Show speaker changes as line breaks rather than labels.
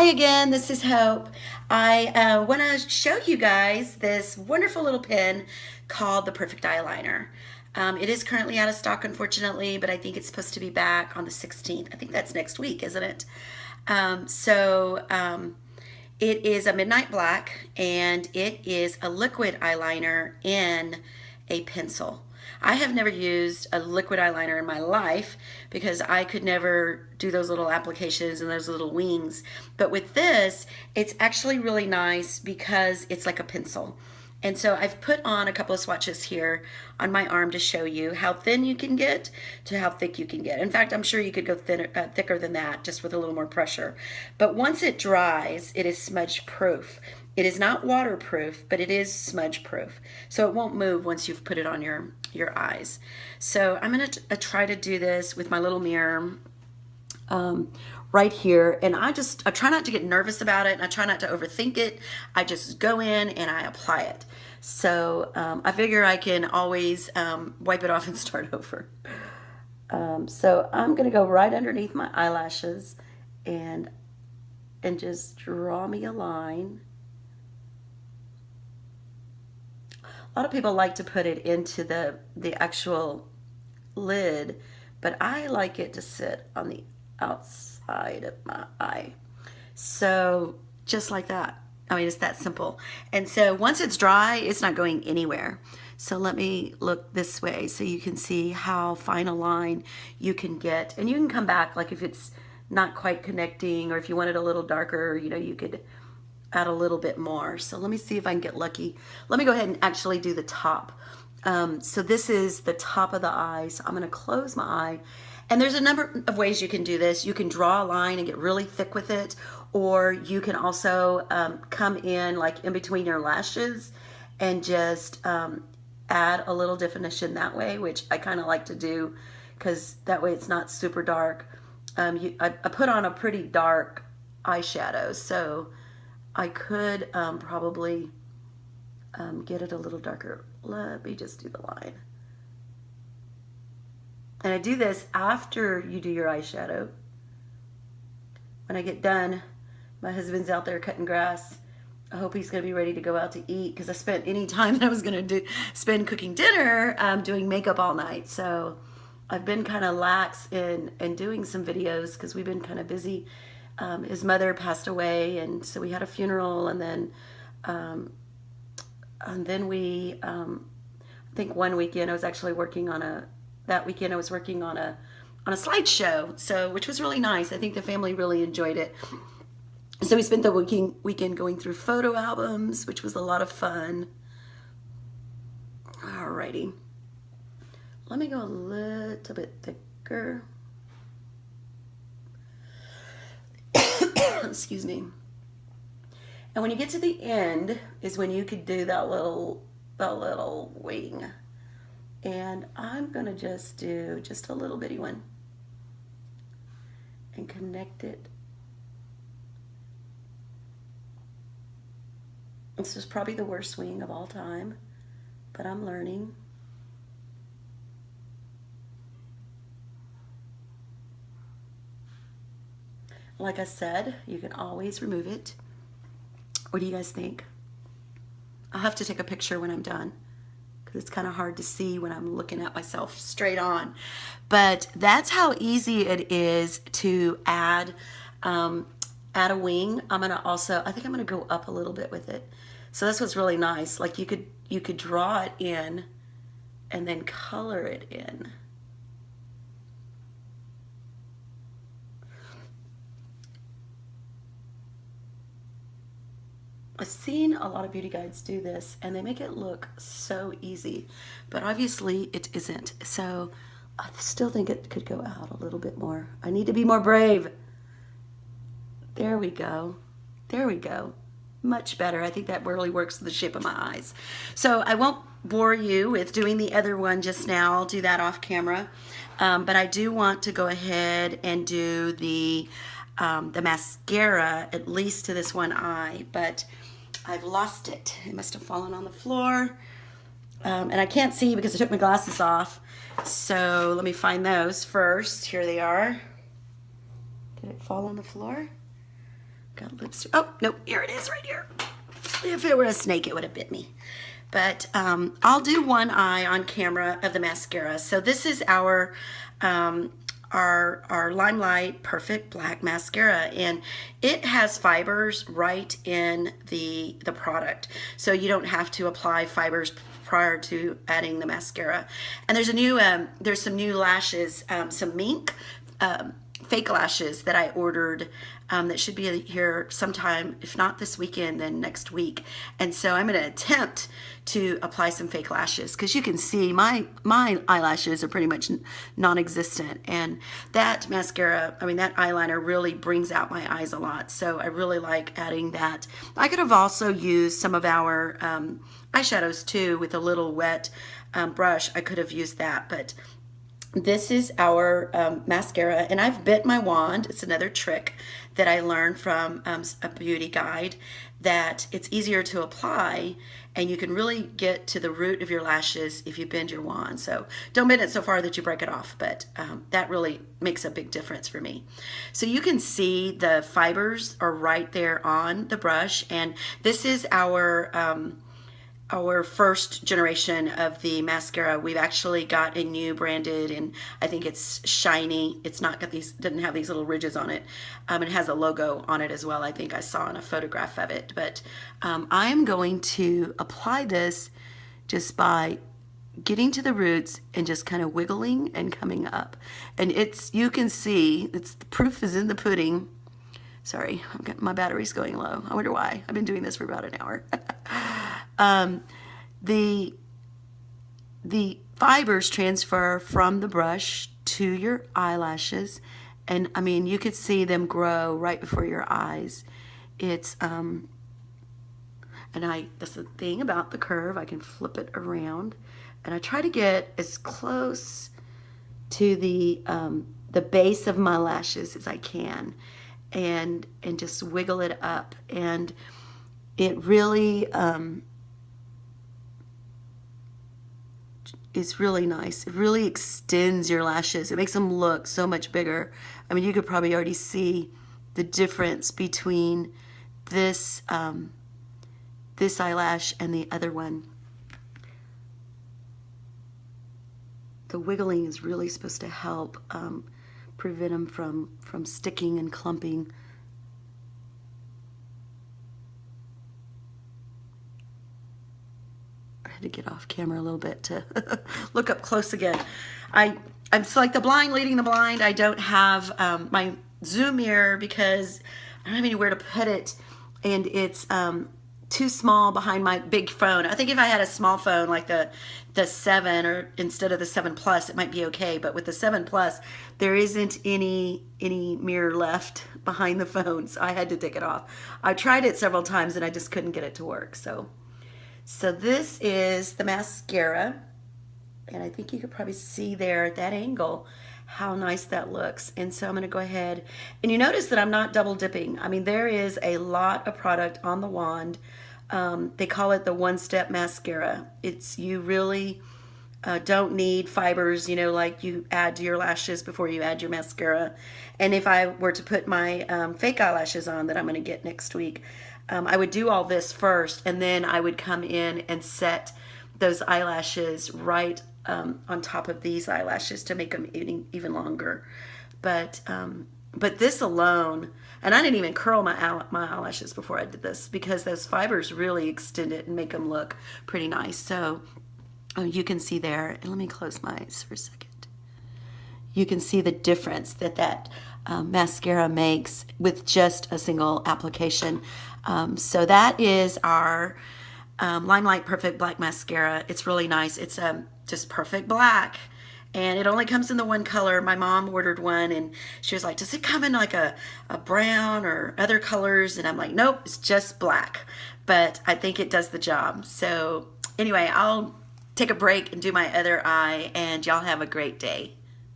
again, this is Hope. I want to show you guys this wonderful little pen called the Perfect Eyeliner. It is currently out of stock, unfortunately, but I think it's supposed to be back on the 16th. I think that's next week, isn't it? It is a midnight black, and it is a liquid eyeliner in a pencil. I have never used a liquid eyeliner in my life because I could never do those little applications and those little wings. But with this, it's actually really nice because it's like a pencil. And so I've put on a couple of swatches here on my arm to show you how thin you can get to how thick you can get. In fact, I'm sure you could go thinner, thicker than that, just with a little more pressure. But once it dries, it is smudge proof. It is not waterproof, but it is smudge proof. So it won't move once you've put it on your eyes. So I'm gonna try to do this with my little mirror right here, and I try not to get nervous about it, and I try not to overthink it. I just go in and I apply it. So I figure I can always wipe it off and start over. So I'm gonna go right underneath my eyelashes and just draw me a line. A lot of people like to put it into the actual lid, but I like it to sit on the outside of my eye. So just like that. I mean, it's that simple. And so once it's dry, it's not going anywhere. So let me look this way so you can see how fine a line you can get. And you can come back, like if it's not quite connecting, or if you want it a little darker, you know, you could add a little bit more. So let me see if I can get lucky. Let me go ahead and actually do the top. So this is the top of the eye. So I'm gonna close my eye. And there's a number of ways you can do this. You can draw a line and get really thick with it, or you can also come in like in between your lashes and just add a little definition that way, which I kind of like to do because that way it's not super dark. I put on a pretty dark eyeshadow, so I could probably get it a little darker. Let me just do the line. And I do this after you do your eyeshadow. When I get done, my husband's out there cutting grass. I hope he's going to be ready to go out to eat because I spent any time that I was going to spend cooking dinner doing makeup all night. So I've been kind of lax in doing some videos because we've been kind of busy. His mother passed away, and so we had a funeral, and then we I think one weekend I was actually working on a slideshow, so which was really nice. I think the family really enjoyed it. So we spent the weekend going through photo albums, which was a lot of fun. Alrighty, let me go a little bit thicker. Excuse me. And when you get to the end is when you could do that little wing. And I'm gonna just do just a little bitty one and connect it. This is probably the worst wing of all time, but I'm learning. Like I said, you can always remove it. What do you guys think? I'll have to take a picture when I'm done because it's kind of hard to see when I'm looking at myself straight on. But that's how easy it is to add a wing. I think I'm gonna go up a little bit with it. So that's what's really nice. Like you could draw it in and then color it in. I've seen a lot of beauty guides do this and they make it look so easy, but obviously it isn't. So I still think it could go out a little bit more. I need to be more brave. There we go. There we go. Much better. I think that really works with the shape of my eyes. So I won't bore you with doing the other one just now. I'll do that off camera. But I do want to go ahead and do the mascara, at least to this one eye, but I've lost it. It must have fallen on the floor. And I can't see because I took my glasses off. So let me find those first. Here they are. Did it fall on the floor? got lipstick. Oh, nope, here it is right here. If it were a snake, it would have bit me. But I'll do one eye on camera of the mascara. So this is our Limelight Perfect Black Mascara, and it has fibers right in the product. So you don't have to apply fibers prior to adding the mascara. And there's a new, there's some new lashes, some mink fake lashes that I ordered that should be here sometime, if not this weekend, then next week. And so I'm going to attempt to apply some fake lashes, because you can see my eyelashes are pretty much non-existent, and that mascara, I mean that eyeliner really brings out my eyes a lot. So I really like adding that. I could have also used some of our eyeshadows too with a little wet brush. I could have used that, but this is our mascara, and I've bit my wand. It's another trick that I learned from a beauty guide, that it's easier to apply, and you can really get to the root of your lashes if you bend your wand. So don't bend it so far that you break it off, but that really makes a big difference for me. So you can see the fibers are right there on the brush, and this is our first generation of the mascara. We've actually got a new branded, and I think it's shiny. It's not got these, doesn't have these little ridges on it. It has a logo on it as well. I think I saw in a photograph of it. But I am going to apply this just by getting to the roots and just kind of wiggling and coming up. And it's, you can see, it's, the proof is in the pudding. Sorry, my battery's going low. I wonder why. I've been doing this for about an hour. The fibers transfer from the brush to your eyelashes, and I mean you could see them grow right before your eyes. It's and that's the thing about the curve. I can flip it around, and I try to get as close to the base of my lashes as I can, and just wiggle it up, and it really is really nice. It really extends your lashes. It makes them look so much bigger. I mean, you could probably already see the difference between this this eyelash and the other one. The wiggling is really supposed to help prevent them from sticking and clumping. I had to get off camera a little bit to look up close again. It's like the blind leading the blind. I don't have my zoom mirror because I don't have anywhere to put it, and it's too small behind my big phone. I think if I had a small phone like the 7, or instead of the 7 Plus, it might be okay. But with the 7 Plus, there isn't any mirror left behind the phone, so I had to take it off. I tried it several times and I just couldn't get it to work. So this is the mascara, and I think you could probably see there at that angle how nice that looks. And so I'm going to go ahead, and you notice that I'm not double dipping. I mean, there is a lot of product on the wand. They call it the one-step mascara. It's, you really don't need fibers, you know, like you add to your lashes before you add your mascara. And if I were to put my fake eyelashes on that I'm going to get next week, I would do all this first, and then I would come in and set those eyelashes right on top of these eyelashes to make them even longer. But this alone, and I didn't even curl my eyelashes before I did this, because those fibers really extend it and make them look pretty nice. So you can see there, and let me close my eyes for a second. You can see the difference that mascara makes with just a single application. So that is our Limelight Perfect Black Mascara. It's really nice. It's just perfect black, and it only comes in the one color. My mom ordered one, and she was like, does it come in like a brown or other colors? And I'm like, nope, it's just black. But I think it does the job. So anyway, I'll take a break and do my other eye, and y'all have a great day.